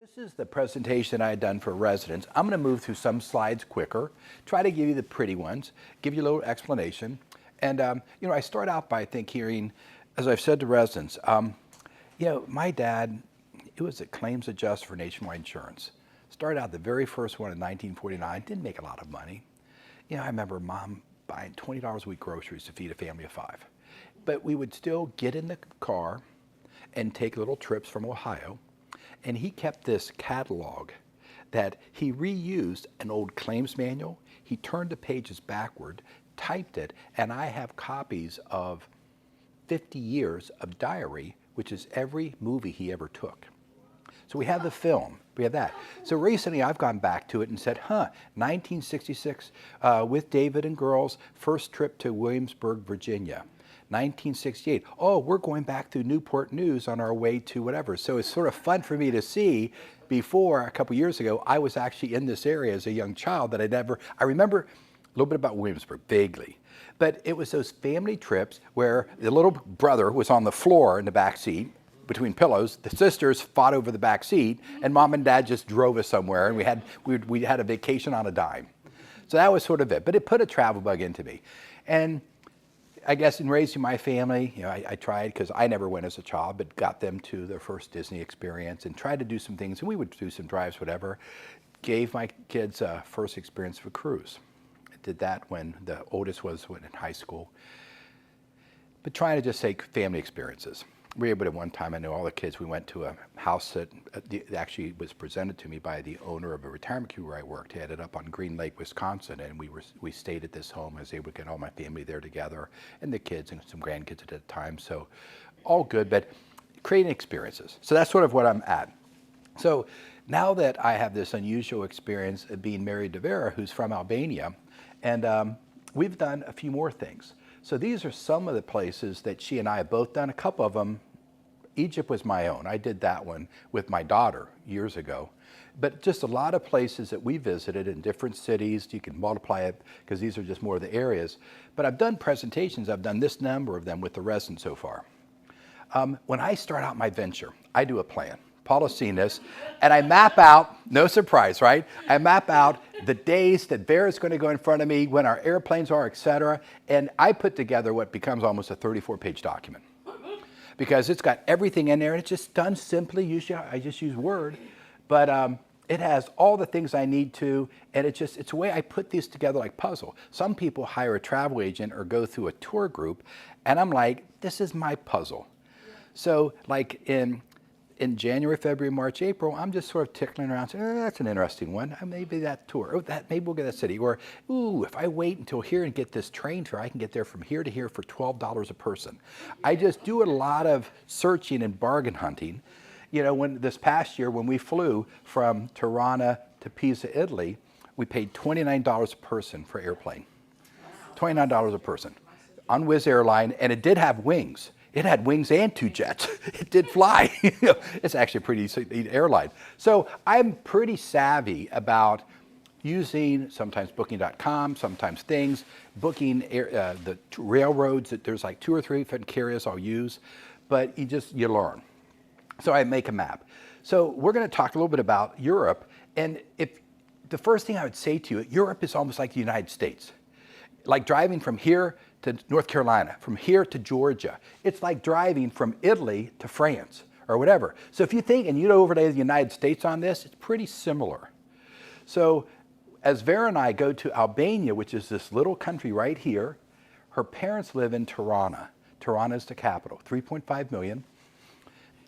This is the presentation I had done for residents. I'm going to move through some slides quicker, try to give you the pretty ones, give you a little explanation. And, I start out by hearing, as I've said to residents, my dad, it was a claims adjuster for Nationwide Insurance. Started out the very first one in 1949, didn't make a lot of money. I remember Mom buying $20 a week groceries to feed a family of 5. But we would still get in the car and take little trips from Ohio. And he kept this catalog that he reused an old claims manual. He turned the pages backward, typed it, and I have copies of 50 years of diary, which is every movie he ever took. So we have the film, we have that. So recently I've gone back to it and said, 1966 with David and girls, first trip to Williamsburg, Virginia. 1968, we're going back through Newport News on our way to whatever. So it's sort of fun for me to see. Before, a couple years ago, I was actually in this area as a young child that I remember a little bit about Williamsburg, vaguely. But it was those family trips where the little brother was on the floor in the back seat, between pillows, the sisters fought over the back seat, and Mom and Dad just drove us somewhere, and we had a vacation on a dime. So that was sort of it, but it put a travel bug into me. And I guess in raising my family, I tried, because I never went as a child, but got them to their first Disney experience and tried to do some things, and we would do some drives, whatever. Gave my kids a first experience of a cruise. I did that when the oldest was in high school. But trying to just take family experiences. We were able to, one time, I know all the kids, we went to a house that actually was presented to me by the owner of a retirement community where I worked. He had it up on Green Lake, Wisconsin, and we stayed at this home. I was able to get all my family there together, and the kids and some grandkids at the time. So all good, but creating experiences. So that's sort of what I'm at. So now that I have this unusual experience of being married to Vera, who's from Albania, and we've done a few more things. So these are some of the places that she and I have both done. A couple of them, Egypt was my own. I did that one with my daughter years ago. But just a lot of places that we visited in different cities. You can multiply it because these are just more of the areas. But I've done presentations. I've done this number of them with the residents so far. When I start out my venture, I do a plan. Paula's seen this, and I map out, no surprise, right? I map out the days that Vera's going to go in front of me, when our airplanes are, et cetera, and I put together what becomes almost a 34-page document. Because it's got everything in there, and it's just done simply. Usually I just use Word, but it has all the things I need to, and it's a way I put these together like puzzle. Some people hire a travel agent or go through a tour group, and I'm like, this is my puzzle. So like in January, February, March, April, I'm just sort of tickling around, saying, that's an interesting one. Maybe that tour, maybe we'll get that city. Or, if I wait until here and get this train fare, I can get there from here to here for $12 a person. I just do a lot of searching and bargain hunting. When this past year, when we flew from Tirana to Pisa, Italy, we paid $29 a person for airplane. $29 a person on Wizz Airline, and it did have wings. It had wings and 2 jets. It did fly. It's actually a pretty sweet airline. So I'm pretty savvy about using sometimes booking.com, sometimes things, booking the railroads. There's like 2 or 3 different carriers I'll use, but you learn. So I make a map. So we're going to talk a little bit about Europe. And the first thing I would say to you, Europe is almost like the United States. Like driving from here to North Carolina, from here to Georgia. It's like driving from Italy to France or whatever. So if you think, and overlay the United States on this, it's pretty similar. So as Vera and I go to Albania, which is this little country right here, her parents live in Tirana. Tirana is the capital, 3.5 million.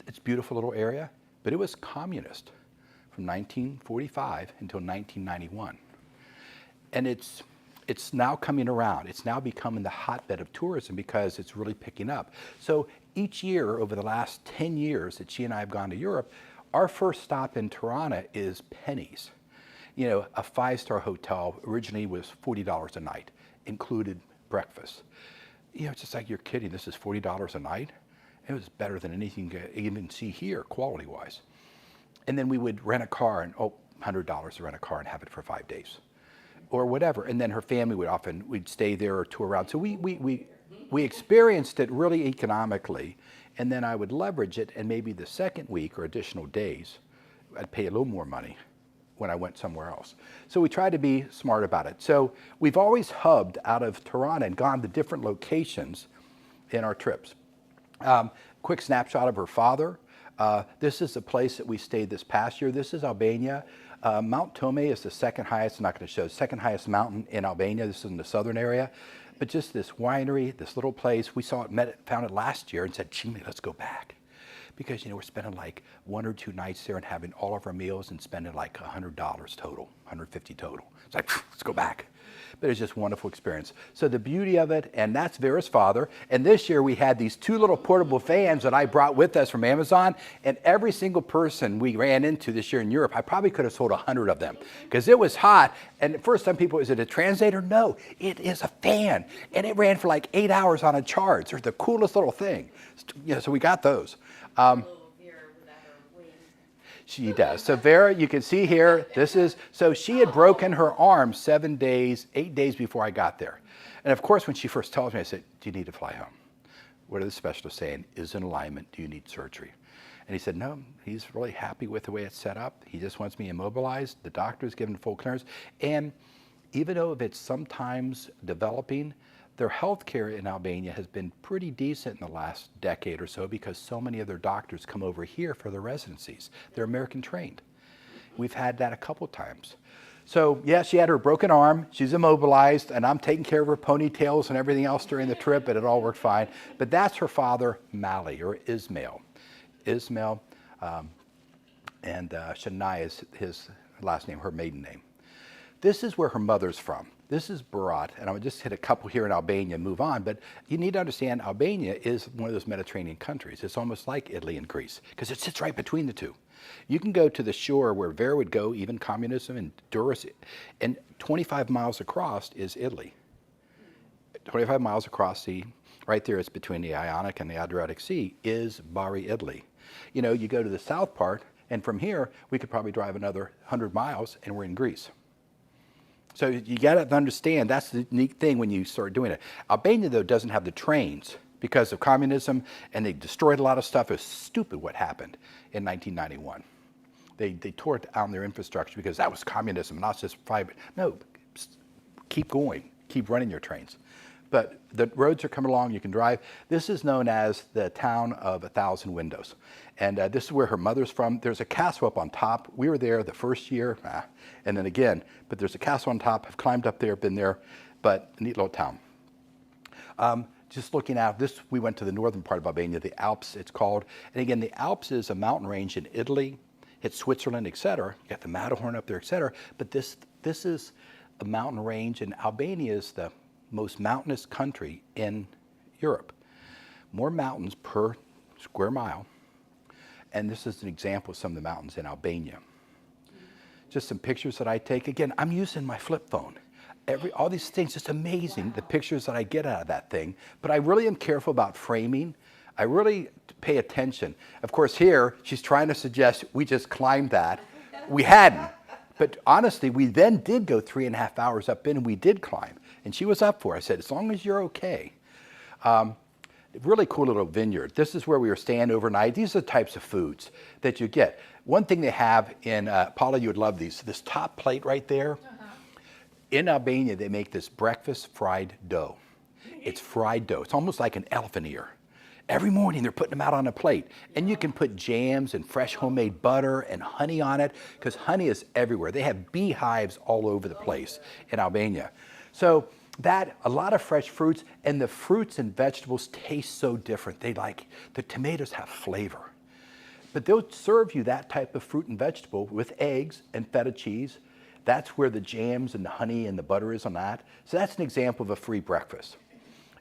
It's a beautiful little area, but it was communist from 1945 until 1991. And it's now coming around. It's now becoming the hotbed of tourism because it's really picking up. So each year over the last 10 years that she and I have gone to Europe, our first stop in Tirana is pennies. A 5-star hotel originally was $40 a night, included breakfast. It's just like, you're kidding, this is $40 a night? It was better than anything you can even see here, quality-wise. And then we would rent a car, and $100 to rent a car and have it for 5 days. Or whatever, and then her family we'd stay there or tour around. So we experienced it really economically, and then I would leverage it, and maybe the second week or additional days I'd pay a little more money when I went somewhere else. So we try to be smart about it. So we've always hubbed out of Tirana and gone to different locations in our trips. Quick snapshot of her father. This is the place that we stayed this past year. This is Albania. Mount Tome is the second highest, I'm not going to show, second highest mountain in Albania. This is in the southern area. But just this winery, this little place, we saw it, found it last year and said, Jimmy, let's go back. Because, we're spending like 1 or 2 nights there and having all of our meals and spending like $100 total, $150 total. It's like, let's go back. But it's just a wonderful experience. So the beauty of it, and that's Vera's father. And this year we had these 2 little portable fans that I brought with us from Amazon. And every single person we ran into this year in Europe, I probably could have sold 100 of them because it was hot. And at first, some people, is it a translator? No, it is a fan. And it ran for like 8 hours on a charge. They're the coolest little thing. So we got those. She does. So Vera, you can see here, so she had broken her arm 8 days before I got there. And of course, when she first told me, I said, do you need to fly home? What are the specialists saying? Is in alignment, do you need surgery? And he said, no, he's really happy with the way it's set up. He just wants me immobilized. The doctor's given full clearance. And even though it's sometimes developing, their health care in Albania has been pretty decent in the last decade or so because so many of their doctors come over here for their residencies. They're American trained. We've had that a couple times. So yeah, she had her broken arm, she's immobilized, and I'm taking care of her ponytails and everything else during the trip, but it all worked fine. But that's her father, Mali, or Ismail. Ismail, and Shania is his last name, her maiden name. This is where her mother's from. This is Berat, and I'll just hit a couple here in Albania and move on, but you need to understand Albania is one of those Mediterranean countries. It's almost like Italy and Greece, because it sits right between the two. You can go to the shore where Vera would go, even communism and Duras, and 25 miles across is Italy. 25 miles across right there, it's between the Ionic and the Adriatic Sea, is Bari, Italy. You go to the south part, and from here, we could probably drive another 100 miles, and we're in Greece. So you got to understand, that's the neat thing when you start doing it. Albania, though, doesn't have the trains because of communism, and they destroyed a lot of stuff. It was stupid what happened in 1991. They tore down their infrastructure because that was communism, not just fiber. No, keep going, keep running your trains. But the roads are coming along, you can drive. This is known as the town of 1,000 windows. And this is where her mother's from. There's a castle up on top. We were there the first year, and then again, but there's a castle on top. I've climbed up there, been there, but a neat little town. Just looking out, we went to the northern part of Albania, the Alps it's called. And again, the Alps is a mountain range in Italy, it's Switzerland, et cetera. You got the Matterhorn up there, et cetera. But this is a mountain range, and Albania is the most mountainous country in Europe. More mountains per square mile. And this is an example of some of the mountains in Albania. Just some pictures that I take. Again, I'm using my flip phone. All these things, just amazing, the pictures that I get out of that thing. But I really am careful about framing. I really pay attention. Of course, here, she's trying to suggest we just climbed that. We hadn't. But honestly, we then did go 3.5 hours up in, and we did climb. And she was up for it. I said, as long as you're okay. Really cool little vineyard. This is where we were staying overnight. These are the types of foods that you get. One thing they have in, Paula, you would love these, this top plate right there. In Albania, they make this breakfast fried dough. It's fried dough. It's almost like an elephant ear. Every morning they're putting them out on a plate. And you can put jams and fresh homemade butter and honey on it, because honey is everywhere. They have beehives all over the place in Albania. So a lot of fresh fruits, and the fruits and vegetables taste so different. The tomatoes have flavor. But they'll serve you that type of fruit and vegetable with eggs and feta cheese. That's where the jams and the honey and the butter is on that. So that's an example of a free breakfast.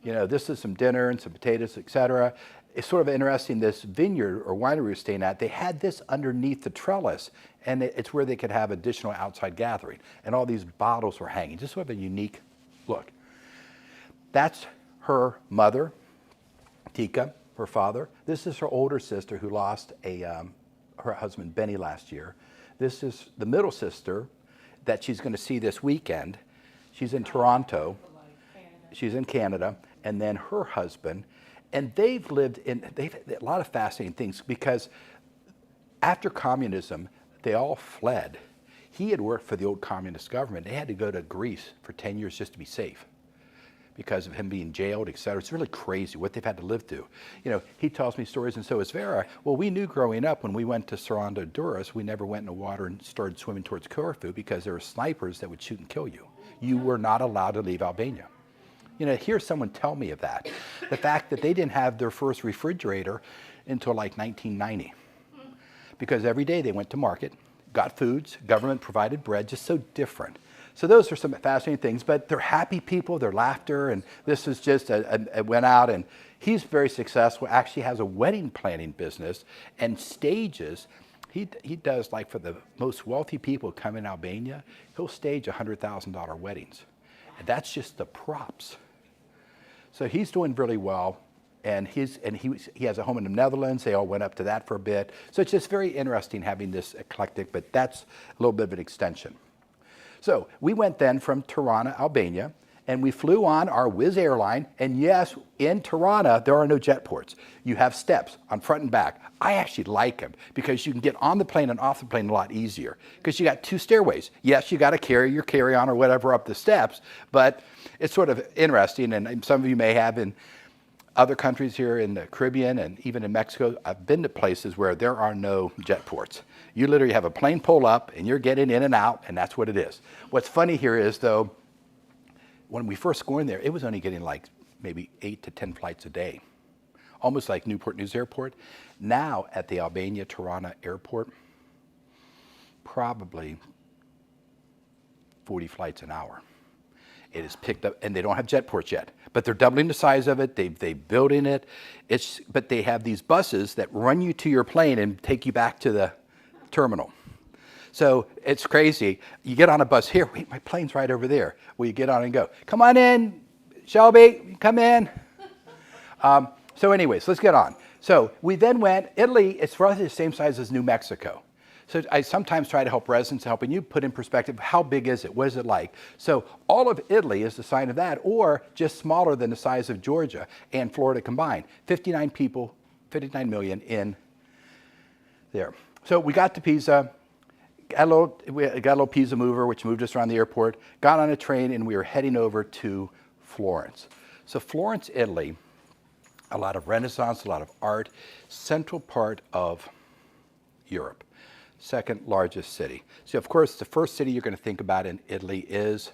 This is some dinner and some potatoes, etc. It's sort of interesting, this vineyard or winery we were staying at, they had this underneath the trellis, and it's where they could have additional outside gathering. And all these bottles were hanging, just sort of a unique look. That's her mother, Tika, her father. This is her older sister who lost her husband, Benny, last year. This is the middle sister that she's going to see this weekend. She's in Toronto. She's in Canada. And then her husband. And they've a lot of fascinating things, because after communism, They all fled. He had worked for the old communist government. They had to go to Greece for 10 years just to be safe because of him being jailed, et cetera. It's really crazy what they've had to live through. You know, he tells me stories, and so is Vera. Well, we knew growing up when we went to Saranda, Honduras, we never went in the water and started swimming towards Corfu because there were snipers that would shoot and kill you. You were not allowed to leave Albania. You know, hear someone tell me of that. The fact that they didn't have their first refrigerator until like 1990. Because every day they went to market, got foods, government provided bread, just so different. So those are some fascinating things, but they're happy people, they're laughter, and this is just, went out, and he's very successful, actually has a wedding planning business and stages. He does, like for the most wealthy people who come in Albania, he'll stage $100,000 weddings. And that's just the props. So he's doing really well. And he has a home in the Netherlands. They all went up to that for a bit. So it's just very interesting having this eclectic, but that's a little bit of an extension. So we went then from Tirana, Albania, and we flew on our Wizz airline. And yes, in Tirana, there are no jet ports. You have steps on front and back. I actually like them because you can get on the plane and off the plane a lot easier because you got two stairways. Yes, you got to carry your carry-on or whatever up the steps, but it's sort of interesting. And some of you may have in other countries here in the Caribbean and even in Mexico, I've been to places where there are no jet ports. You literally have a plane pull up and you're getting in and out, and that's what it is. What's funny here is, though, when we first go in there, it was only getting like maybe 8 to 10 flights a day, almost like Newport News Airport. Now at the Albania Tirana Airport, probably 40 flights an hour. It is picked up, and they don't have jet ports yet, but they're doubling the size of it. They're building it. But they have these buses that run you to your plane and take you back to the terminal. So it's crazy. You get on a bus here. Wait, my plane's right over there. Well, you get on and go. Come on in, Shelby. Come in. So anyways, let's get on. So we then went. Italy is roughly the same size as New Mexico. So I sometimes try to help residents, helping you put in perspective, how big is it? What is it like? So all of Italy is the sign of that, or just smaller than the size of Georgia and Florida combined. 59 people, 59 million in there. So we got to Pisa, got a little Pisa mover, which moved us around the airport, got on a train, and we were heading over to Florence. So Florence, Italy, a lot of Renaissance, a lot of art, central part of Europe. Second largest city. So of course, the first city you're going to think about in Italy is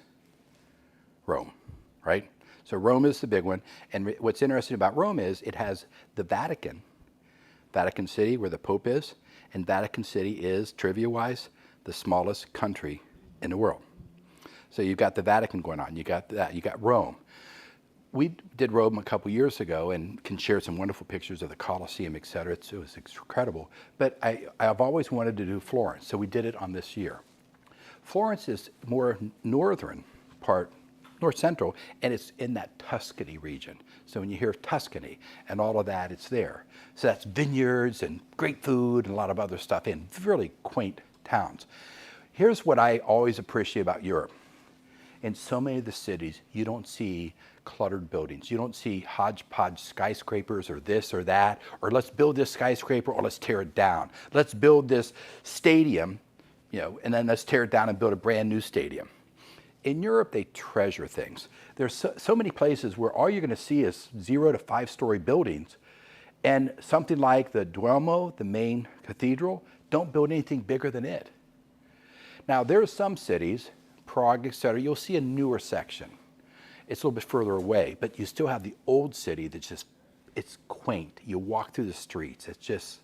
Rome, right? So Rome is the big one. And what's interesting about Rome is it has the Vatican City, where the Pope is, and Vatican City is, trivia-wise, the smallest country in the world. So you've got the Vatican going on. You got that. You got Rome. We did Rome a couple years ago and can share some wonderful pictures of the Colosseum, et cetera. It was incredible. But I've always wanted to do Florence, so we did it on this year. Florence is more northern part, north central, and it's in that Tuscany region. So when you hear Tuscany and all of that, it's there. So that's vineyards and great food and a lot of other stuff in really quaint towns. Here's what I always appreciate about Europe. In so many of the cities, you don't see cluttered buildings. You don't see hodgepodge skyscrapers or this or that, or let's build this skyscraper or let's tear it down. Let's build this stadium, and then let's tear it down and build a brand new stadium. In Europe, they treasure things. There's so many places where all you're going to see is 0 to 5-story buildings, and something like the Duomo, the main cathedral, don't build anything bigger than it. Now, there are some cities, Prague, et cetera, you'll see a newer section. It's a little bit further away, but you still have the old city that's just, it's quaint. You walk through the streets, it's just,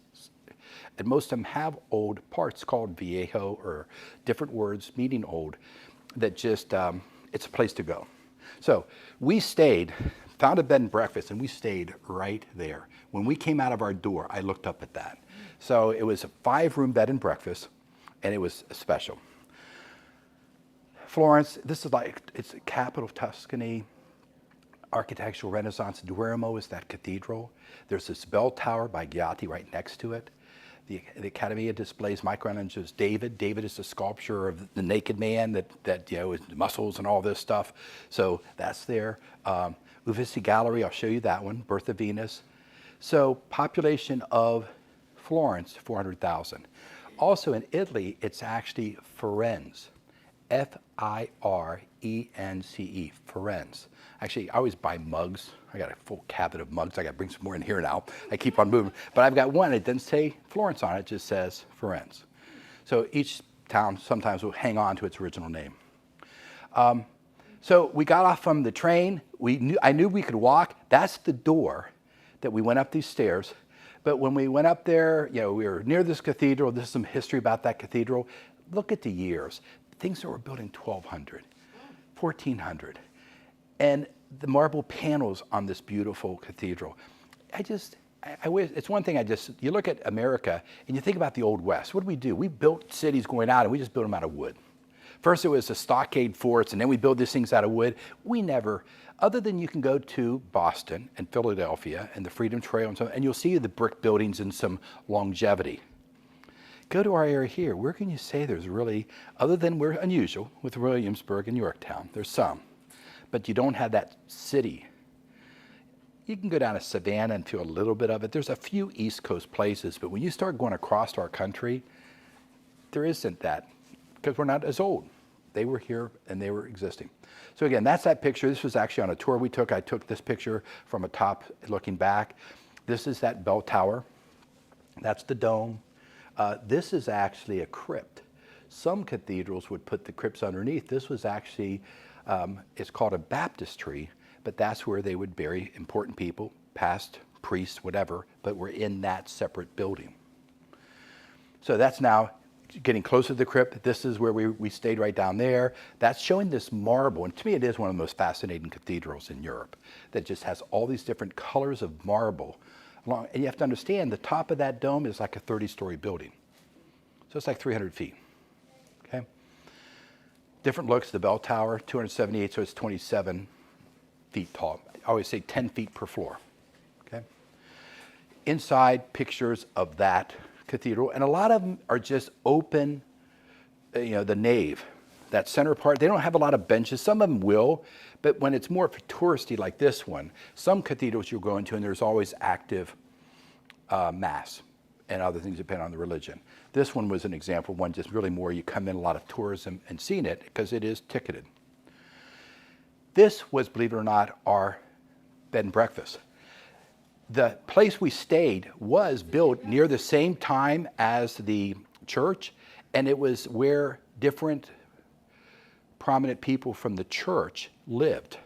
and most of them have old parts called viejo or different words meaning old that just, it's a place to go. So we stayed, found a bed and breakfast, and we stayed right there. When we came out of our door, I looked up at that. So it was a 5-room bed and breakfast, and it was special. Florence, this is like, it's the capital of Tuscany, architectural Renaissance. Duomo is that cathedral. There's this bell tower by Ghiatti right next to it. The Accademia displays Michelangelo's David. David is the sculpture of the naked man that with muscles and all this stuff. So that's there. Uffizi Gallery, I'll show you that one, Birth of Venus. So population of Florence, 400,000. Also in Italy, it's actually Firenze. F-I-R-E-N-C-E, Firenze. Actually, I always buy mugs. I got a full cabinet of mugs. I got to bring some more in here now. I keep on moving. But I've got one. It doesn't say Florence on it. It just says Firenze. So each town sometimes will hang on to its original name. So we got off from the train. I knew we could walk. That's the door that we went up these stairs. But when we went up there, we were near this cathedral. There's some history about that cathedral. Look at the years. Things that were built in 1200, 1400. And the marble panels on this beautiful cathedral. I wish, it's one thing you look at America and you think about the Old West. What did we do? We built cities going out and we just built them out of wood. First it was the stockade forts and then we built these things out of wood. We never, other than you can go to Boston and Philadelphia and the Freedom Trail and you'll see the brick buildings and some longevity. Go to our area here. Where can you say there's really, other than we're unusual with Williamsburg and Yorktown, there's some, but you don't have that city. You can go down to Savannah and feel a little bit of it. There's a few East Coast places, but when you start going across our country, there isn't that, because we're not as old. They were here and they were existing. So again, that's that picture. This was actually on a tour we took. I took this picture from a top looking back. This is that bell tower. That's the dome. This is actually a crypt. Some cathedrals would put the crypts underneath. This was actually, it's called a baptistry, but that's where they would bury important people, past, priests, whatever, but we're in that separate building. So that's now getting closer to the crypt. This is where we stayed right down there. That's showing this marble, and to me it is one of the most fascinating cathedrals in Europe that just has all these different colors of marble. And you have to understand, the top of that dome is like a 30-story building. So it's like 300 feet, okay? Different looks, the bell tower, 278, so it's 27 feet tall. I always say 10 feet per floor, okay? Inside, pictures of that cathedral, and a lot of them are just open, the nave, that center part. They don't have a lot of benches. Some of them will, but when it's more touristy like this one, some cathedrals you'll go into and there's always active mass and other things depending on the religion. This one was an example, one just really more you come in a lot of tourism and seeing it because it is ticketed. This was, believe it or not, our bed and breakfast. The place we stayed was built near the same time as the church, and it was where different prominent people from the church lived,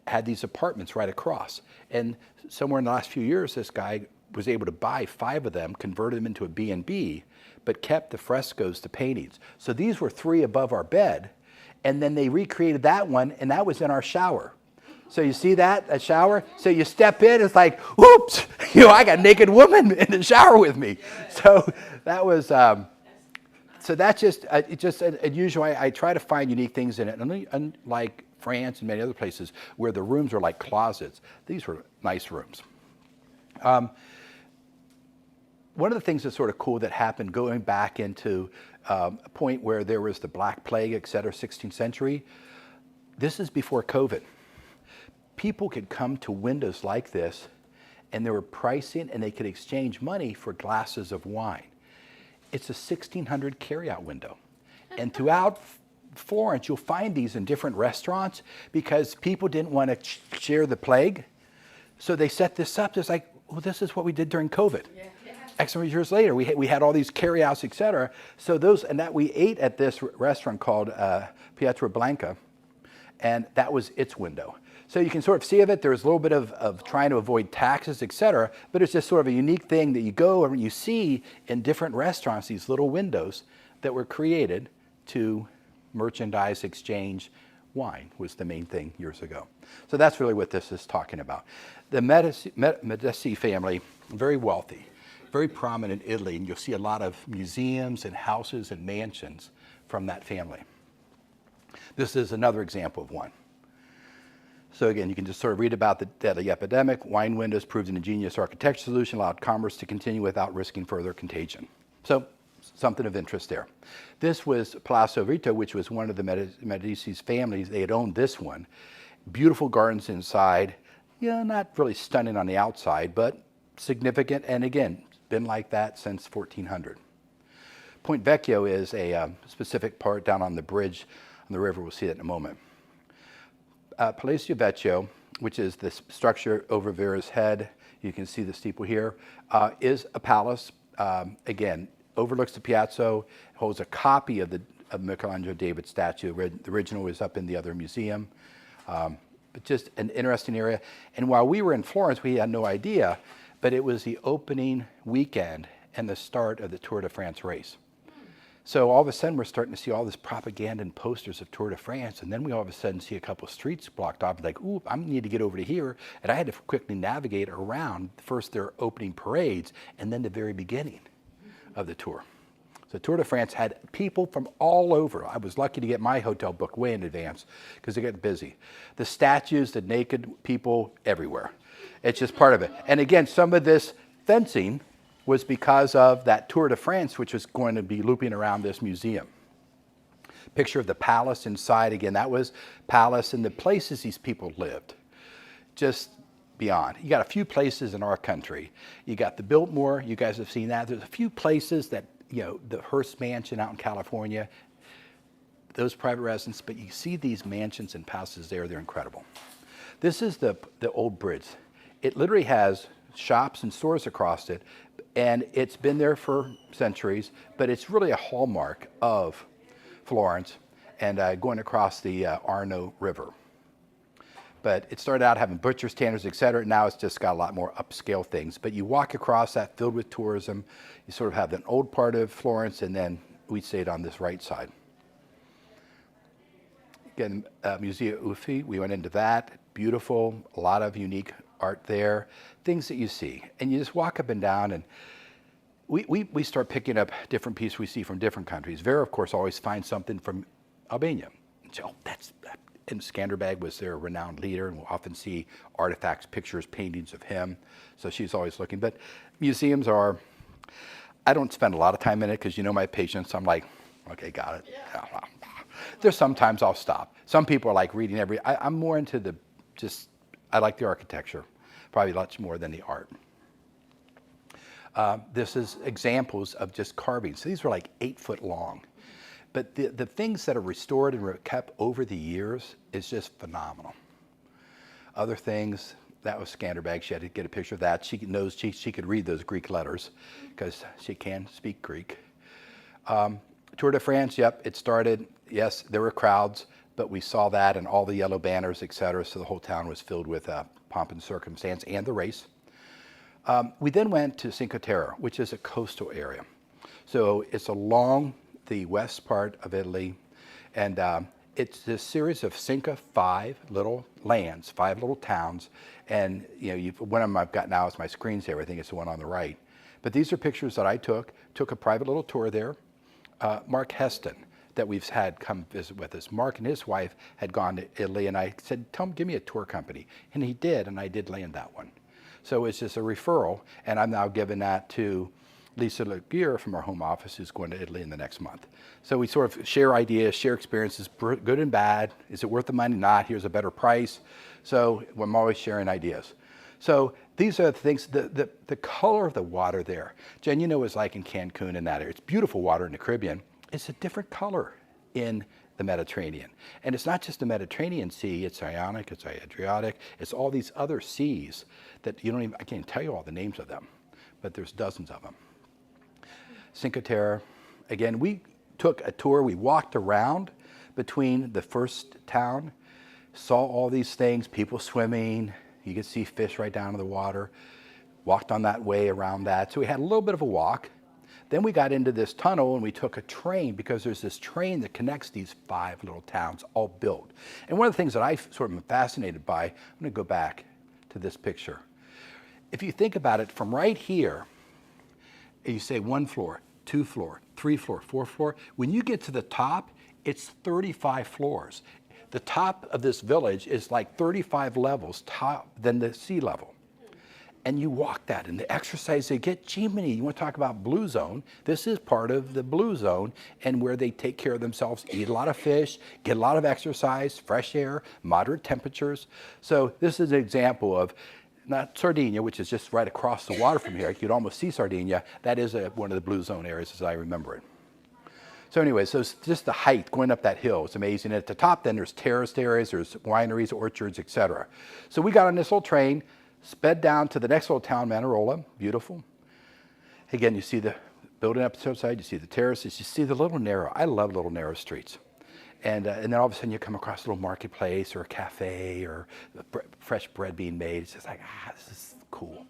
had these apartments right across. And somewhere in the last few years, this guy was able to buy 5 of them, converted them into a B&B, but kept the frescoes, the paintings. So these were 3 above our bed, and then they recreated that one, and that was in our shower. So you see that, a shower? So you step in, it's like, whoops, I got a naked woman in the shower with me. So that was, so that's just unusual. I try to find unique things in it. Unlike France and many other places where the rooms are like closets, these were nice rooms. One of the things that's sort of cool that happened going back into a point where there was the Black Plague, et cetera, 16th century, this is before COVID. People could come to windows like this and they were pricing and they could exchange money for glasses of wine. It's a 1600 carryout window. And throughout Florence, you'll find these in different restaurants because people didn't want to share the plague. So they set this up. It's like, well, this is what we did during COVID. Yeah. X number of years later, we had all these carryouts, et cetera. So we ate at this restaurant called Pietra Blanca, and that was its window. So you can sort of see of it, there's a little bit of trying to avoid taxes, et cetera, but it's just sort of a unique thing that you go and you see in different restaurants, these little windows that were created to merchandise, exchange. Wine was the main thing years ago. So that's really what this is talking about. The Medici family, very wealthy, very prominent in Italy, and you'll see a lot of museums and houses and mansions from that family. This is another example of one. So again, you can just sort of read about the deadly epidemic. Wine windows proved an ingenious architecture solution, allowed commerce to continue without risking further contagion. So something of interest there. This was Palazzo Vito, which was one of the Medici's families. They had owned this one. Beautiful gardens inside. Not really stunning on the outside, but significant. And again, been like that since 1400. Point Vecchio is a specific part down on the bridge on the river. We'll see that in a moment. Palazzo Vecchio, which is this structure over Vera's head, you can see the steeple here, is a palace. Again, overlooks the Piazza, holds a copy of the Michelangelo David statue. The original is up in the other museum. But just an interesting area. And while we were in Florence, we had no idea, but it was the opening weekend and the start of the Tour de France race. So all of a sudden, we're starting to see all this propaganda and posters of Tour de France, and then we all of a sudden see a couple of streets blocked off, like, ooh, I need to get over to here. And I had to quickly navigate around first their opening parades, and then the very beginning of the tour. So Tour de France had people from all over. I was lucky to get my hotel booked way in advance because they get busy. The statues, the naked people, everywhere. It's just part of it. And again, some of this fencing was because of that Tour de France, which was going to be looping around this museum. Picture of the palace inside. Again, that was palace and the places these people lived. Just beyond. You got a few places in our country. You got the Biltmore. You guys have seen that. There's a few places that, you know, the Hearst Mansion out in California, those private residences, but you see these mansions and palaces there, they're incredible. This is the old bridge. It literally has shops and stores across it, and it's been there for centuries, but it's really a hallmark of Florence and going across the Arno River. But it started out having butcher standards, et cetera. Now it's just got a lot more upscale things. But you walk across that filled with tourism. You sort of have an old part of Florence, and then we stayed on this right side. Again, Museo Uffi, we went into that. Beautiful, a lot of unique art there, things that you see. And you just walk up and down, and we start picking up different pieces we see from different countries. Vera, of course, always finds something from Albania. So that's that. And Skanderbeg was their renowned leader, and we'll often see artifacts, pictures, paintings of him. So she's always looking. But museums are, I don't spend a lot of time in it because you know my patience. I'm like, okay, got it. Yeah. There's sometimes I'll stop. Some people are like reading I'm more into I like the architecture, probably much more than the art. This is examples of just carvings. So these were like 8 foot long. But the things that are restored and were kept over the years is just phenomenal. Other things, that was Skanderbeg. She had to get a picture of that. She knows she could read those Greek letters because she can speak Greek. Tour de France, yep, it started. Yes, there were crowds, but we saw that and all the yellow banners, et cetera. So the whole town was filled with pomp and circumstance and the race. We then went to Cinque Terre, which is a coastal area. So it's along the west part of Italy, and it's this series of Cinque, 5 little lands, 5 little towns, and you know, one of them I've got now is my screensaver. I think it's the one on the right. But these are pictures that I took a private little tour there. Mark Heston, that we've had come visit with us. Mark and his wife had gone to Italy, and I said, give me a tour company. And he did, and I did land that one. So it's just a referral, and I'm now giving that to Lisa Laguerre from our home office, who's going to Italy in the next month. So we sort of share ideas, share experiences, good and bad. Is it worth the money? Not. Here's a better price. So I'm always sharing ideas. So these are the things, the color of the water there. Jen, you know what it's like in Cancun and that area. It's beautiful water in the Caribbean. It's a different color in the Mediterranean. And it's not just the Mediterranean Sea, it's Ionic, it's Adriatic, it's all these other seas that I can't tell you all the names of them, but there's dozens of them. Cinque Terre, again, we took a tour, we walked around between the first town, saw all these things, people swimming, you could see fish right down in the water, walked on that way around that. So we had a little bit of a walk. Then we got into this tunnel and we took a train because there's this train that connects these 5 little towns, all built. And one of the things that I sort of am fascinated by, I'm going to go back to this picture. If you think about it from right here, you say 1 floor, 2 floor, 3 floor, 4 floor. When you get to the top, it's 35 floors. The top of this village is like 35 levels top than the sea level. And you walk that, and the exercise they get, Jiminy, you want to talk about blue zone, this is part of the blue zone, and where they take care of themselves, eat a lot of fish, get a lot of exercise, fresh air, moderate temperatures. So this is an example of, not Sardinia, which is just right across the water from here, you could almost see Sardinia, that is one of the blue zone areas as I remember it. So anyway, so it's just the height going up that hill is amazing. And at the top, then there's terraced areas, there's wineries, orchards, etc. So we got on this little train, sped down to the next little town, Manarola. Beautiful. Again, you see the building up the side, you see the terraces, you see the little narrow. I love little narrow streets. And then all of a sudden you come across a little marketplace or a cafe or fresh bread being made. It's just like, this is cool.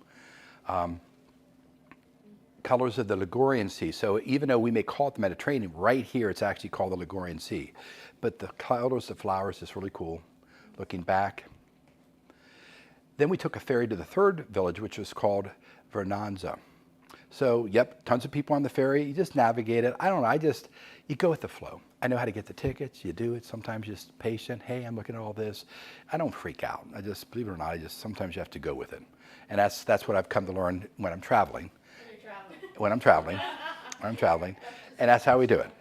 Colors of the Ligurian Sea. So even though we may call it the Mediterranean, right here it's actually called the Ligurian Sea. But the colors, the flowers is really cool. Looking back. Then we took a ferry to the third village, which was called Vernanza. So, yep, tons of people on the ferry. You just navigate it. I don't know. You go with the flow. I know how to get the tickets. You do it. Sometimes just patient. Hey, I'm looking at all this. I don't freak out. Believe it or not, sometimes you have to go with it. And that's what I've come to learn when I'm traveling. When I'm traveling. And that's how we do it.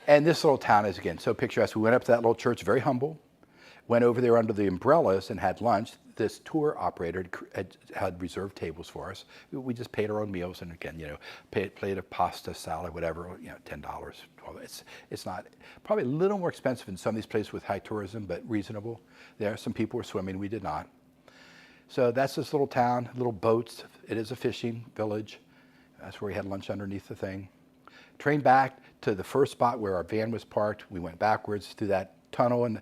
And this little town is, again, so picturesque. We went up to that little church, very humble. Went over there under the umbrellas and had lunch. This tour operator had reserved tables for us. We just paid our own meals, and again, plate of pasta, salad, whatever, $10, $12. It's not, probably a little more expensive in some of these places with high tourism, but reasonable. There, some people were swimming, we did not. So that's this little town, little boats. It is a fishing village. That's where we had lunch underneath the thing. Train back to the first spot where our van was parked. We went backwards through that tunnel, and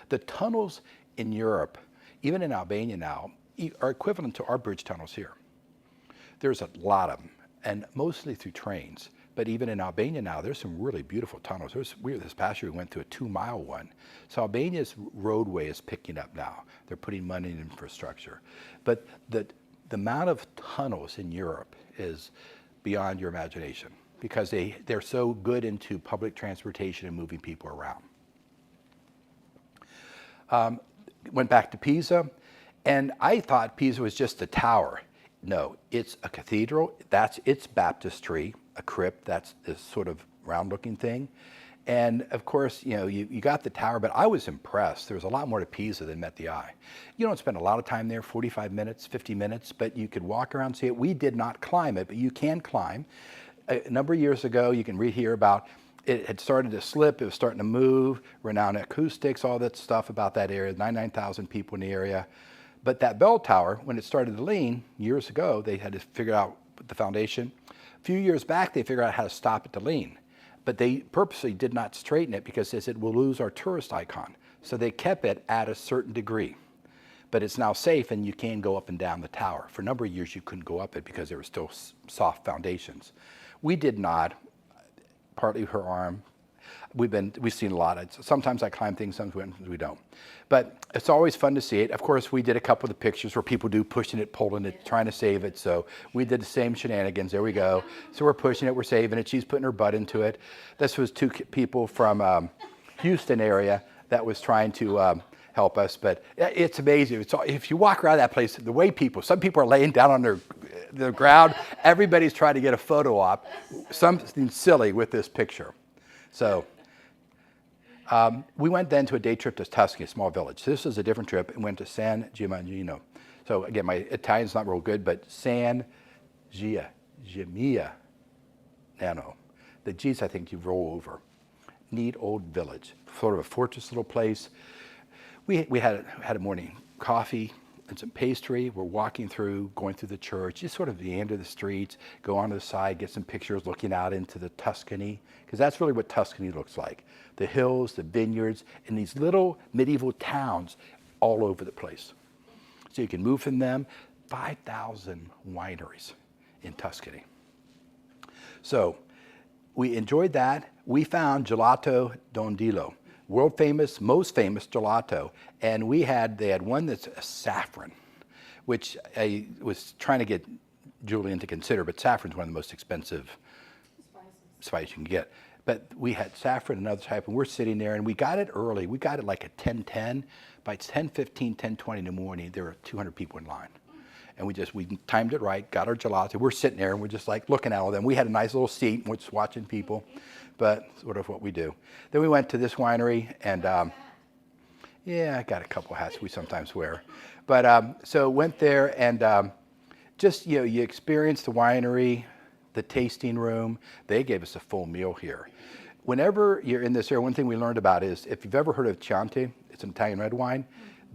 the tunnels in Europe, even in Albania now, are equivalent to our bridge tunnels here. There's a lot of them, and mostly through trains. But even in Albania now, there's some really beautiful tunnels. This past year we went to a 2-mile one. So Albania's roadway is picking up now. They're putting money in infrastructure. But the amount of tunnels in Europe is beyond your imagination because they're so good into public transportation and moving people around. Went back to Pisa, and I thought Pisa was just a tower. No, it's a cathedral. That's its baptistry, a crypt. That's this sort of round-looking thing. And of course, you got the tower, but I was impressed. There was a lot more to Pisa than met the eye. You don't spend a lot of time there, 45 minutes, 50 minutes, but you could walk around and see it. We did not climb it, but you can climb. A number of years ago, you can read here about it had started to slip, it was starting to move, renowned acoustics, all that stuff about that area, 99,000 people in the area. But that bell tower, when it started to lean years ago, they had to figure out the foundation. A few years back, they figured out how to stop it to lean. But they purposely did not straighten it because they said, we'll lose our tourist icon. So they kept it at a certain degree. But it's now safe and you can go up and down the tower. For a number of years, you couldn't go up it because there were still soft foundations. We did not. Partly her arm. We've seen a lot. Sometimes I climb things, sometimes we don't. But it's always fun to see it. Of course, we did a couple of the pictures where people do pushing it, pulling it, trying to save it. So we did the same shenanigans. There we go. So we're pushing it, we're saving it. She's putting her butt into it. This was two people from Houston area that was trying to help us. But it's amazing. If you walk around that place, the way some people are laying down on the ground. Everybody's trying to get a photo op, something silly with this picture. So we went then to a day trip to Tuscany, a small village. This is a different trip, and went to San Gimignano. So again, my Italian's not real good, but San Gimignano. The G's, I think you roll over. Neat old village, sort of a fortress little place. We had a morning coffee and some pastry. We're walking through, going through the church, just sort of the end of the streets, go on to the side, get some pictures looking out into the Tuscany, because that's really what Tuscany looks like. The hills, the vineyards, and these little medieval towns all over the place. So you can move from them. 5,000 wineries in Tuscany. So we enjoyed that. We found Gelato Dondillo, world famous, most famous gelato. And they had one that's a saffron, which I was trying to get Julian to consider, but saffron's one of the most expensive spice you can get. But we had saffron and other type, and we're sitting there, and we got it early. We got it like at 10:10. By 10:15, 10:20 in the morning, there were 200 people in line. And we timed it right, got our gelato. We're sitting there, and we're just like looking at all of them. We had a nice little seat, and we're just watching people, but sort of what we do. Then we went to this winery, and yeah, I got a couple hats we sometimes wear. But so went there, and just, you experience the winery, the tasting room. They gave us a full meal here. Whenever you're in this area, one thing we learned about is if you've ever heard of Chianti, it's an Italian red wine,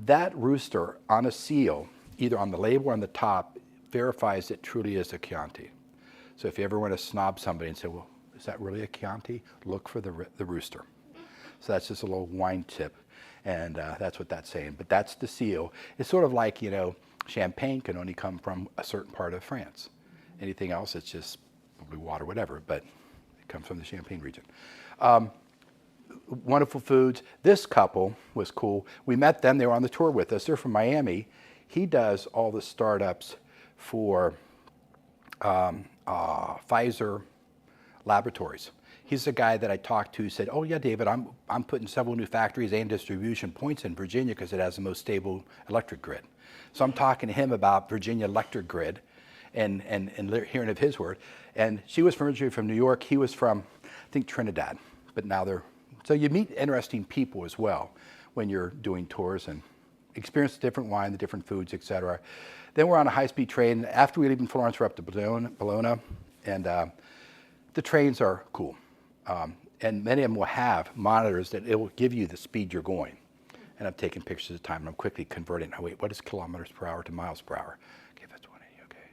that rooster on a seal, either on the label or on the top, verifies it truly is a Chianti. So if you ever want to snob somebody and say, well, is that really a Chianti? Look for the rooster. So that's just a little wine tip, and that's what that's saying. But that's the seal. It's sort of like, you know, champagne can only come from a certain part of France. Anything else, it's just probably water, whatever, but it comes from the Champagne region. Wonderful foods. This couple was cool. We met them. They were on the tour with us. They're from Miami. He does all the startups for Pfizer laboratories. He's the guy that I talked to who said, oh yeah, David, I'm putting several new factories and distribution points in Virginia because it has the most stable electric grid. So I'm talking to him about Virginia electric grid and hearing of his word. And she was originally from New York. He was from, I think, Trinidad. But now so you meet interesting people as well when you're doing tours and experience the different wine, the different foods, etc. Then we're on a high-speed train. After we leave in Florence, we're up to Bologna, and the trains are cool. And many of them will have monitors that it will give you the speed you're going. And I'm taking pictures of the time, and I'm quickly converting. Oh, wait, what is kilometers per hour to miles per hour? Okay, that's 180, okay.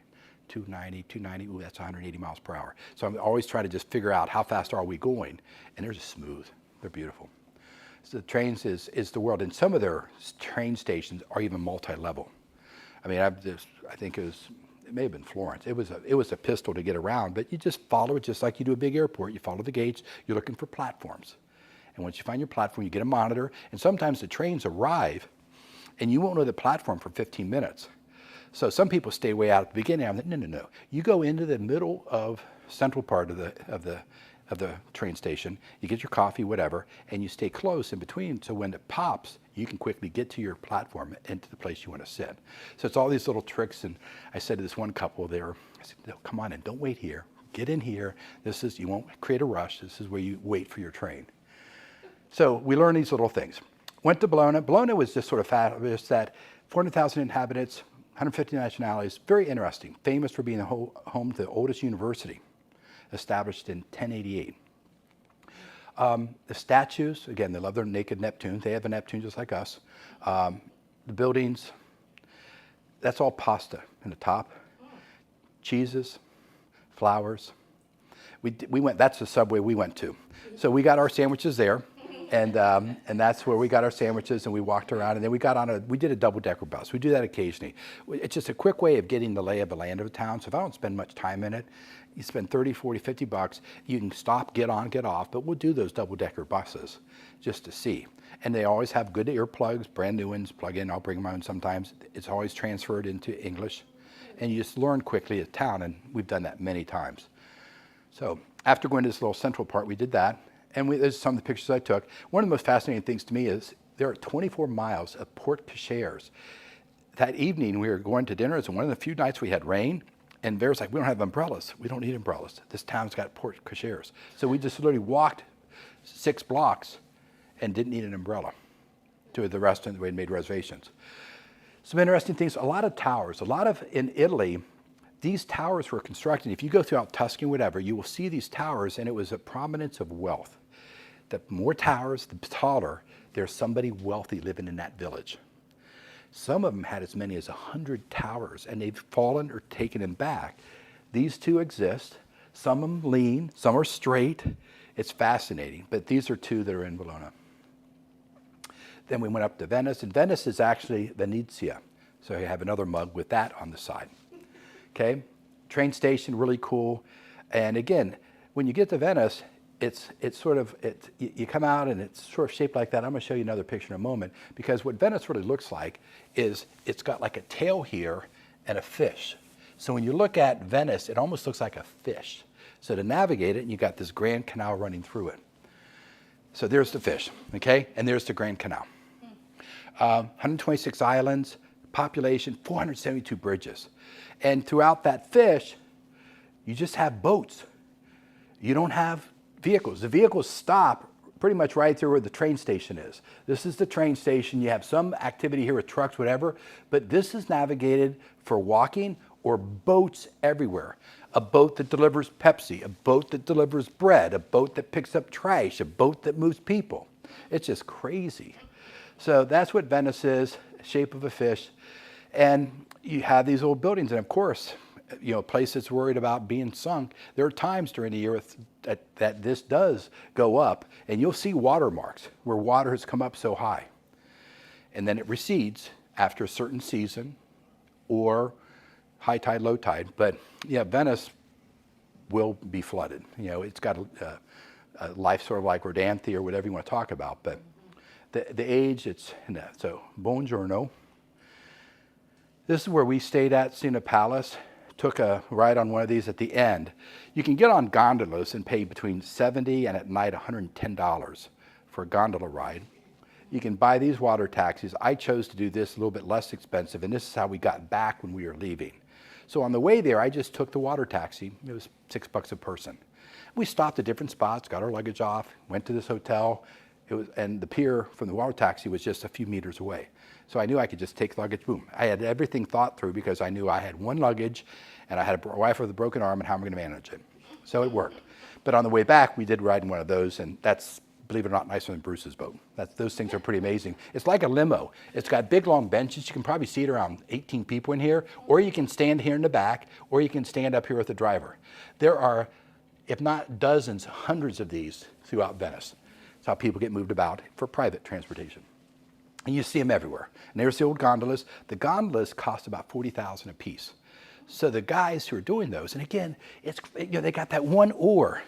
290, ooh, that's 180 miles per hour. So I'm always trying to just figure out how fast are we going, and they're just smooth. They're beautiful. So the trains is the world, and some of their train stations are even multi-level. I mean, I think it may have been Florence. It was a pistol to get around, but you just follow it just like you do a big airport. You follow the gates. You're looking for platforms. And once you find your platform, you get a monitor. And sometimes the trains arrive, and you won't know the platform for 15 minutes. So some people stay way out at the beginning. I'm like, no. You go into the middle of central part of the train station. You get your coffee, whatever, and you stay close in between. So when it pops, you can quickly get to your platform and to the place you want to sit. So it's all these little tricks. And I said to this one couple there, I said, no, come on in, don't wait here. Get in here. You won't create a rush. This is where you wait for your train. So we learned these little things. Went to Bologna. Bologna was just sort of fabulous, that 400,000 inhabitants, 150 nationalities, very interesting. Famous for being the home to the oldest university, established in 1088. The statues, again, they love their naked Neptune. They have a Neptune just like us. The buildings, that's all pasta in the top. Cheeses, flowers. That's the subway we went to. So we got our sandwiches there. And that's where we got our sandwiches, and we walked around, and then we did a double-decker bus. We do that occasionally. It's just a quick way of getting the lay of the land of a town. So if I don't spend much time in it, you spend 30, 40, 50 bucks. You can stop, get on, get off, but we'll do those double-decker buses just to see. And they always have good earplugs, brand new ones, plug in. I'll bring my own sometimes. It's always transferred into English. And you just learn quickly at town, and we've done that many times. So after going to this little central part, we did that. And there's some of the pictures I took. One of the most fascinating things to me is there are 24 miles of porte cocheres. That evening we were going to dinner. It's one of the few nights we had rain. And Vera's like, we don't have umbrellas. We don't need umbrellas. This town's got porte cocheres. So we just literally walked 6 blocks and didn't need an umbrella to the restaurant. We had made reservations. Some interesting things, a lot of towers. In Italy, these towers were constructed. If you go throughout Tuscany, whatever, you will see these towers, and it was a prominence of wealth. The more towers, the taller, there's somebody wealthy living in that village. Some of them had as many as 100 towers, and they've fallen or taken them back. These two exist. Some of them lean, some are straight. It's fascinating, but these are two that are in Bologna. Then we went up to Venice, and Venice is actually Venezia. So you have another mug with that on the side. Okay, train station, really cool. And again, when you get to Venice, you come out and it's sort of shaped like that. I'm going to show you another picture in a moment, because what Venice really looks like is it's got like a tail here and a fish. So when you look at Venice, it almost looks like a fish. So to navigate it, you got this Grand Canal running through it. So there's the fish, okay? And there's the Grand Canal. 126 islands, population, 472 bridges. And throughout that fish, you just have boats. You don't have vehicles. The vehicles stop pretty much right there where the train station is. This is the train station. You have some activity here with trucks, whatever, but this is navigated for walking or boats everywhere. A boat that delivers Pepsi, a boat that delivers bread, a boat that picks up trash, a boat that moves people. It's just crazy. So that's what Venice is, shape of a fish. And you have these old buildings, and of course, you know, a place that's worried about being sunk. There are times during the year that this does go up, and you'll see watermarks where water has come up so high. And then it recedes after a certain season or high tide, low tide. But yeah, Venice will be flooded. You know, it's got a life sort of like Rodanthe or whatever you want to talk about. But the age, it's, so buongiorno. This is where we stayed at Siena Palace. Took a ride on one of these at the end. You can get on gondolas and pay between $70 and at night $110 for a gondola ride. You can buy these water taxis. I chose to do this a little bit less expensive, and this is how we got back when we were leaving. So on the way there, I just took the water taxi. It was $6 a person. We stopped at different spots, got our luggage off, went to this hotel. And the pier from the water taxi was just a few meters away. So I knew I could just take luggage, boom. I had everything thought through because I knew I had one luggage and I had a wife with a broken arm and how am I going to manage it? So it worked. But on the way back, we did ride in one of those, and that's, believe it or not, nicer than Bruce's boat. Those things are pretty amazing. It's like a limo. It's got big, long benches. You can probably seat around 18 people in here, or you can stand here in the back, or you can stand up here with the driver. There are, if not dozens, hundreds of these throughout Venice. That's how people get moved about for private transportation. And you see them everywhere. And there's the old gondolas. The gondolas cost about $40,000 a piece. So the guys who are doing those, and again, it's, you know, they got that one oar.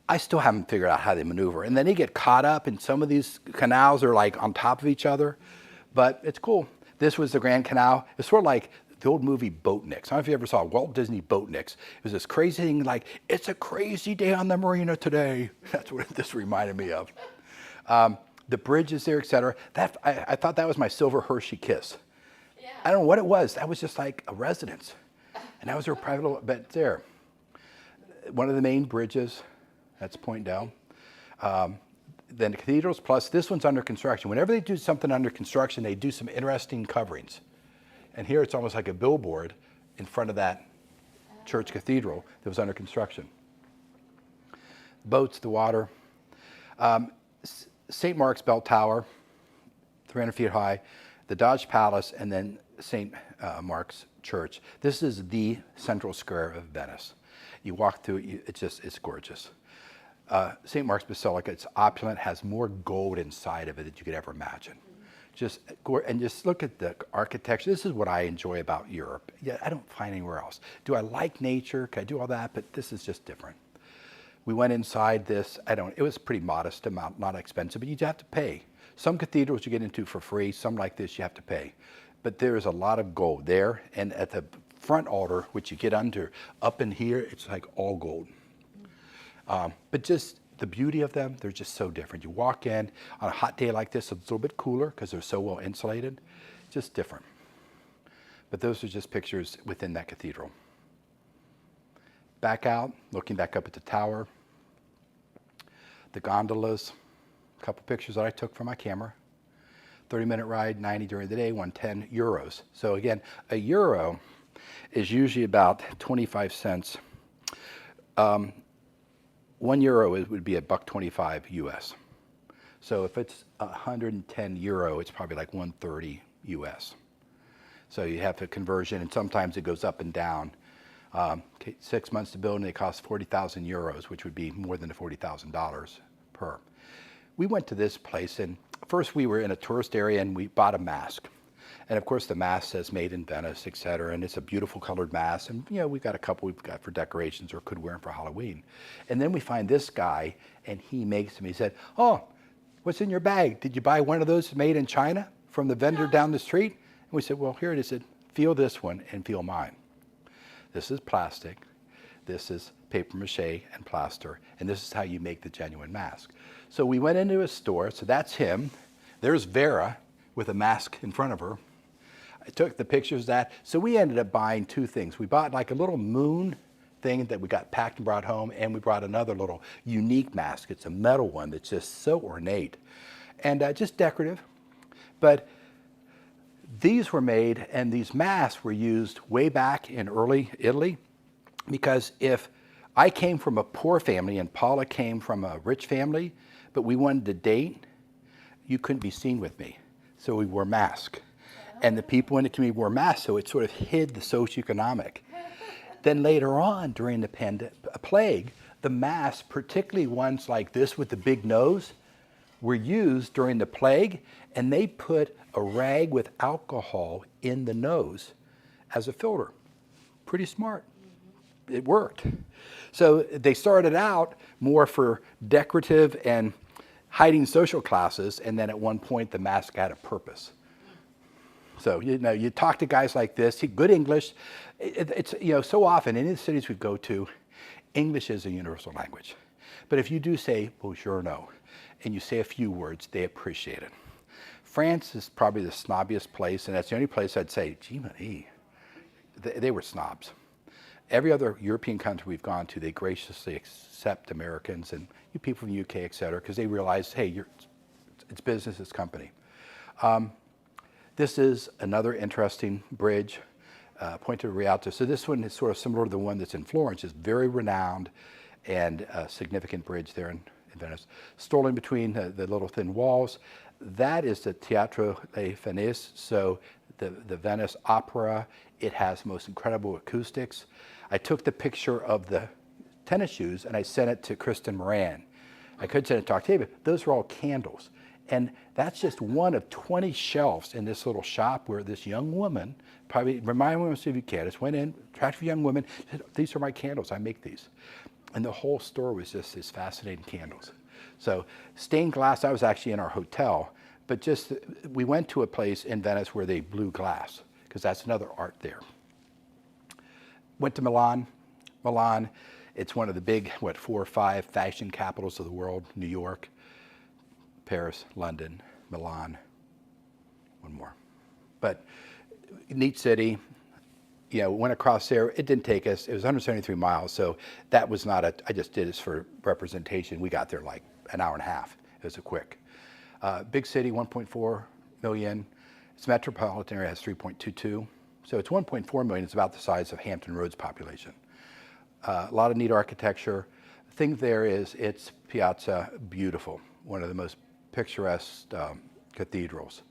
I still haven't figured out how they maneuver. And then they get caught up, and some of these canals are like on top of each other. But it's cool. This was the Grand Canal. It's sort of like the old movie Boatniks. I don't know if you ever saw Walt Disney Boatniks. It was this crazy thing like, it's a crazy day on the marina today. That's what this reminded me of. The bridge is there, et cetera. I thought that was my silver Hershey kiss. Yeah. I don't know what it was. That was just like a residence. And that was her private little bed there. One of the main bridges, that's Point Down. Then the cathedrals, plus this one's under construction. Whenever they do something under construction, they do some interesting coverings. And here it's almost like a billboard in front of that church cathedral that was under construction. Boats, the water. St. Mark's Bell Tower, 300 feet high, the Dodge Palace, and then St. Mark's Church. This is the central square of Venice. You walk through it, it's gorgeous. St. Mark's Basilica, it's opulent, has more gold inside of it than you could ever imagine. Just look at the architecture. This is what I enjoy about Europe. Yeah, I don't find anywhere else. Do I like nature? Can I do all that? But this is just different. We went inside this. It was a pretty modest amount, not expensive, but you have to pay. Some cathedrals you get into for free. Some like this you have to pay. But there is a lot of gold there. And at the front altar, which you get under, up in here, it's like all gold. But just the beauty of them, they're just so different. You walk in on a hot day like this, it's a little bit cooler because they're so well insulated. Just different. But those are just pictures within that cathedral. Back out, looking back up at the tower. The gondolas, a couple pictures that I took from my camera. 30-minute ride, 90 during the day, 110 euros. So again, a euro is usually about 25 cents. 1 euro would be $1.25 US. So if it's 110 euro, it's probably like 130 US. So you have a conversion, and sometimes it goes up and down. 6 months to build, and it costs 40,000 euros, which would be more than $40,000 per. We went to this place, and first we were in a tourist area, and we bought a mask. And of course, the mask says made in Venice, et cetera, and it's a beautiful colored mask. And you know, we've got a couple we've got for decorations or could wear them for Halloween. And then we find this guy, and he makes them. He said, "Oh, what's in your bag? Did you buy one of those made in China from the vendor down the street?" And we said, "Well, here it is. He said, feel this one and feel mine. This is plastic. This is paper mache and plaster, and this is how you make the genuine mask." So we went into a store. So that's him. There's Vera with a mask in front of her. I took the pictures of that. So we ended up buying two things. We bought like a little moon thing that we got packed and brought home, and we brought another little unique mask. It's a metal one that's just so ornate and just decorative. But These were made, and these masks were used way back in early Italy, because if I came from a poor family and Paula came from a rich family, but we wanted to date, you couldn't be seen with me. So we wore masks. And the people in the community wore masks, so it sort of hid the socioeconomic. Then later on, during the plague, the masks, particularly ones like this with the big nose, were used during the plague, and they put a rag with alcohol in the nose as a filter. Pretty smart. It worked. So they started out more for decorative and hiding social classes, and then at one point the mask had a purpose. So, you talk to guys like this, good English. It's, so often in the cities we go to, English is a universal language. But if you do say buongiorno and you say a few words, they appreciate it. France is probably the snobbiest place, and that's the only place I'd say, gee, Marie, they were snobs. Every other European country we've gone to, they graciously accept Americans and you people from the UK, et cetera, because they realize, hey, it's business, it's company. This is another interesting bridge, Ponte Rialto. So this one is sort of similar to the one that's in Florence. It's very renowned and a significant bridge there in Venice. Strolling between the little thin walls. That is the Teatro di Venice, so the Venice Opera. It has most incredible acoustics. I took the picture of the tennis shoes and I sent it to Kristen Moran. I could send it to Octavia. Those are all candles. And that's just one of 20 shelves in this little shop where this young woman, probably remind me if you can, just went in, attractive young woman, said, these are my candles, I make these. And the whole store was just these fascinating candles. So stained glass, I was actually in our hotel, but just, we went to a place in Venice where they blew glass, because that's another art there. Went to Milan. Milan, it's one of the big, 4 or 5 fashion capitals of the world, New York, Paris, London, Milan, one more. But neat city, went across there. It didn't take us, it was 173 miles, so that was not I just did this for representation. We got there like an hour and a half. It was a quick. Big city, 1.4 million. Its metropolitan area has 3.22. So it's 1.4 million. It's about the size of Hampton Roads population. A lot of neat architecture. The thing there is its piazza, beautiful. One of the most picturesque cathedrals.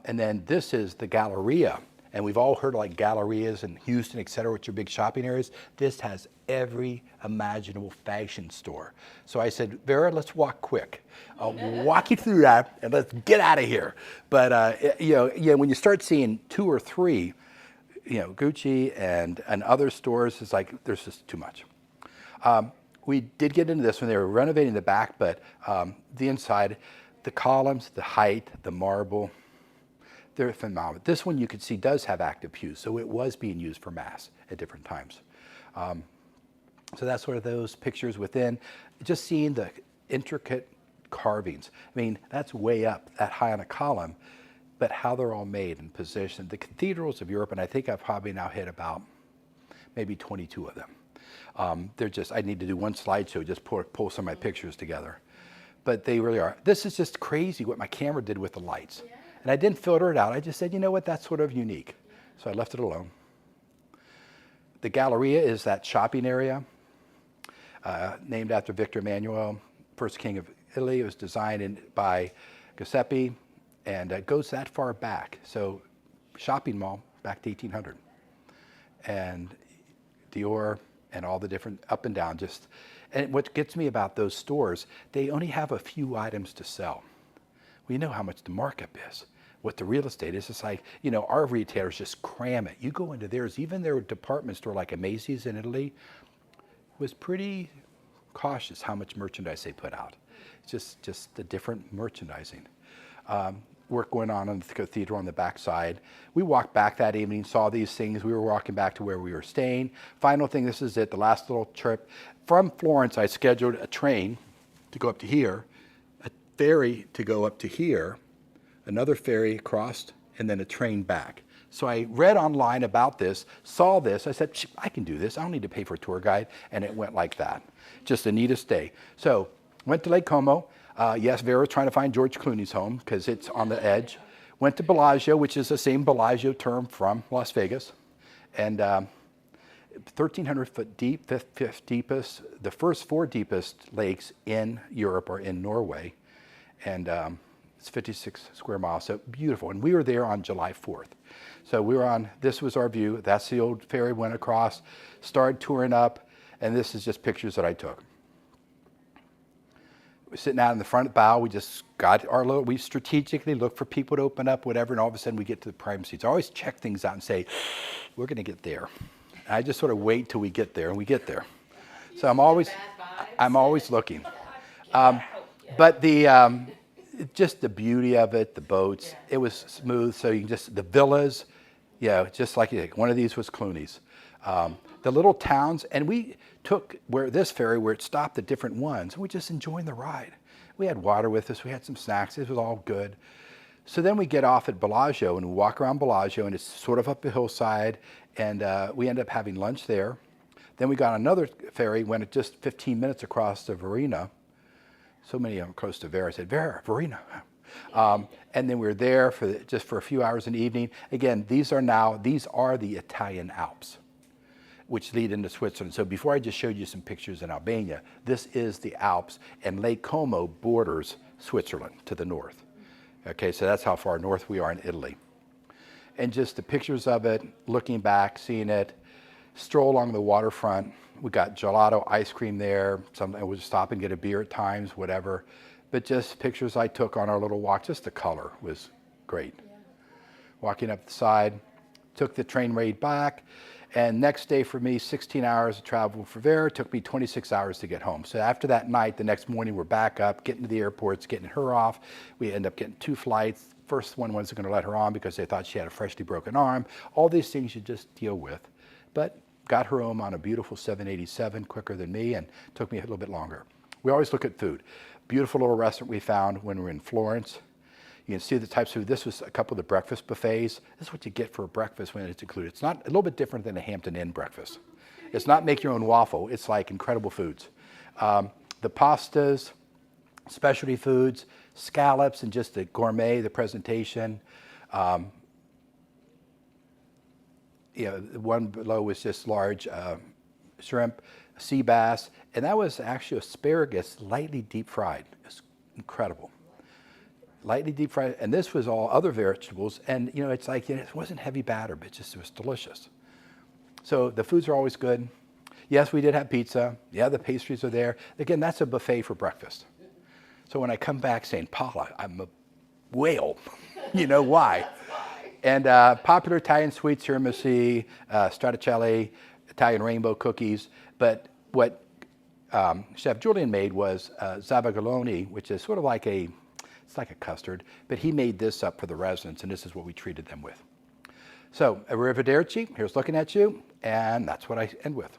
And then this is the Galleria. And we've all heard of like Gallerias in Houston, et cetera, which are big shopping areas. This has every imaginable fashion store. So I said, Vera, let's walk quick. I'll walk you through that and let's get out of here. But when you start seeing 2 or 3, Gucci and other stores, it's like, there's just too much. We did get into this when they were renovating the back, but the inside, the columns, the height, the marble, they're phenomenal. This one you can see does have active pews, so it was being used for mass at different times. So that's sort of those pictures within. Just seeing the intricate carvings. I mean, that's way up, that high on a column, but how they're all made and positioned. The cathedrals of Europe, and I think I've probably now hit about maybe 22 of them. They're just, I need to do one slideshow, just pull some of my pictures together. But they really are. This is just crazy what my camera did with the lights. Yeah. And I didn't filter it out. I just said, you know what, that's sort of unique. So I left it alone. The Galleria is that shopping area, named after Victor Emmanuel, first king of Italy. It was designed by Giuseppe, and it goes that far back. So shopping mall back to 1800. And Dior and all the different up and down. And what gets me about those stores, they only have a few items to sell. We know how much the markup is. What the real estate is, it's like, our retailers just cram it. You go into theirs, even their department store like a Macy's in Italy was pretty cautious how much merchandise they put out. It's just the different merchandising. Work going on the cathedral on the backside. We walked back that evening, saw these things. We were walking back to where we were staying. Final thing, this is it, the last little trip. From Florence, I scheduled a train to go up to here, a ferry to go up to here, another ferry across, and then a train back. So I read online about this, saw this. I said, I can do this. I don't need to pay for a tour guide. And it went like that. Just the neatest day. So went to Lake Como. Yes, Vera's trying to find George Clooney's home because it's on the edge. Went to Bellagio, which is the same Bellagio term from Las Vegas. And 1,300 foot deep, fifth deepest, the first 4 deepest lakes in Europe are in Norway. And it's 56 square miles, so beautiful. And we were there on July 4th. So we were on, this was our view. That's the old ferry, went across, started touring up, and this is just pictures that I took. We're sitting out in the front bow. We just got our little, we strategically look for people to open up, whatever, and all of a sudden we get to the prime seats. I always check things out and say, we're going to get there. And I just sort of wait till we get there, and we get there. So I'm always looking. But the, just the beauty of it, the boats, it was smooth. So you can just, the villas, just like one of these was Clooney's. The little towns, and we took this ferry where it stopped at different ones, and we just enjoying the ride. We had water with us, we had some snacks, it was all good. So then we get off at Bellagio and we walk around Bellagio, and it's sort of up a hillside, and we end up having lunch there. Then we got another ferry, went just 15 minutes across to Verona. So many of them close to Vera. I said, Verona. And then we were there just for a few hours in the evening. Again, these are the Italian Alps, which lead into Switzerland. So before I just showed you some pictures in Albania, this is the Alps, and Lake Como borders Switzerland to the north. Okay, so that's how far north we are in Italy. And just the pictures of it, looking back, seeing it, stroll along the waterfront. We got gelato ice cream there. Sometimes we would stop and get a beer at times, whatever. But just pictures I took on our little walk, just the color was great. Yeah. Walking up the side, took the train ride back. And next day for me, 16 hours of travel for Vera. It took me 26 hours to get home. So after that night, the next morning, we're back up, getting to the airports, getting her off. We end up getting 2 flights. First one wasn't going to let her on because they thought she had a freshly broken arm. All these things you just deal with. But got her home on a beautiful 787, quicker than me, and took me a little bit longer. We always look at food. Beautiful little restaurant we found when we were in Florence. You can see the types of food. This was a couple of the breakfast buffets. This is what you get for a breakfast when it's included. It's not a little bit different than a Hampton Inn breakfast. It's not make your own waffle. It's like incredible foods. The pastas, specialty foods, scallops, and just the gourmet, the presentation. The one below was just large shrimp, sea bass, and that was actually asparagus, lightly deep fried. It's incredible. Lightly deep fried, and this was all other vegetables, and it's like it wasn't heavy batter, but it was delicious. So the foods are always good. Yes, we did have pizza. Yeah, the pastries are there. Again, that's a buffet for breakfast. So when I come back saying, Paula, I'm a whale, you know why? And popular Italian sweets, tiramisu, stracciatella, Italian rainbow cookies. But what Chef Julian made was zabaglione, which is sort of like it's like a custard, but he made this up for the residents, and this is what we treated them with. So, arrivederci, here's looking at you, and that's what I end with.